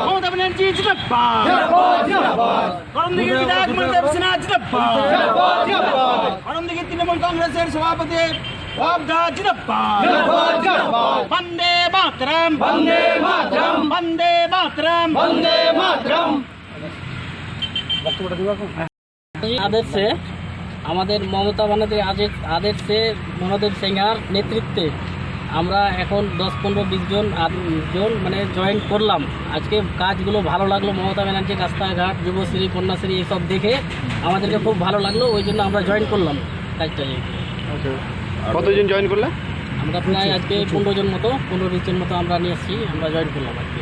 মমতা ব্যানার্জি জিন্দাবাদ। করণদিঘির বিধায়ক মনোদেব সিনহা জিন্দাবাদ। করণদিঘির তৃণমূল কংগ্রেসের সভাপতি বাবদা জিন্দাবাদ। বন্দে মাতরম, বন্দে মাতরম, বন্দে মাতরম, বন্দে মাতরম। আদর্শে আমাদের মমতা ব্যানার্জির আদর্শে মনোদেব সিনহার নেতৃত্বে আমরা এখন 10-15-20 জন মানে জয়েন করলাম। আজকে কাজগুলো ভালো লাগলো, মমতা ব্যানার্জির রাস্তাঘাট, যুবশ্রী, কন্যাশ্রী এসব দেখে আমাদেরকে খুব ভালো লাগলো, ওই জন্য আমরা জয়েন করলাম কাজটা। কতজন জয়েন করলে? আমরা প্রায় আজকে 15 জন মতো 15-20 জন মতো আমরা নিয়ে এসেছি, আমরা জয়েন করলাম আজকে।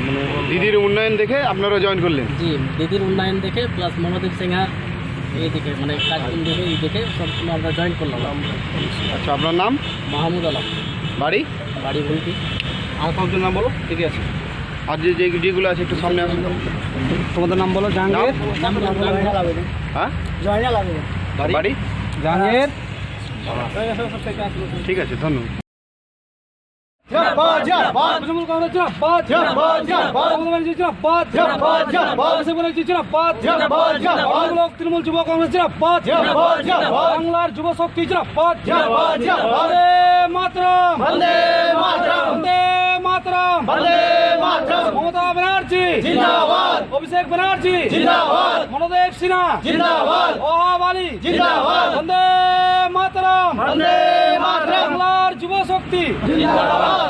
মানে দিদির উন্নয়ন দেখে আপনারা জয়েন করলেন? জি, দিদির উন্নয়ন দেখে প্লাস মনোদেব সিনহার এই দিকে মানে কাজগুলো দেখে এই দেখে সবগুলো আমরা জয়েন করলাম। আচ্ছা, আপনার নাম? মাহমুদ আলম। বাড়ি? বাড়ি ভুলটি। আর কতজন নাম বলো? ঠিকই আছে। আর যেগুলো আছে একটু সামনে আসুন। তোমাদের নাম বলো? জাহাঙ্গীর। হ্যাঁ, জয়নাল আবেদ। বাড়ি? জাহাঙ্গীর। ঠিক আছে, ধন্যবাদ। তৃণমূল কংগ্রেস জিন্দাবাদ। মমতা ব্যানার্জি জিন্দাবাদ। অভিষেক ব্যানার্জি জিন্দাবাদ। তৃণমূল যুব কংগ্রেস জিন্দাবাদ। বাংলার যুব শক্তি জিন্দাবাদ। বন্দে মাতরম, বন্দে মাতরম, বন্দে মাতরম, বন্দে মাতরম। মমতা ব্যানার্জি জিন্দাবাদ। অভিষেক ব্যানার্জি জিন্দাবাদ। মনোদেব সিনহা জিন্দাবাদ। ওহাব আলী জিন্দাবাদ। বন্দে মাতরম, বন্দে মাতরম। বাংলার যুব শক্তি জিন্দাবাদ।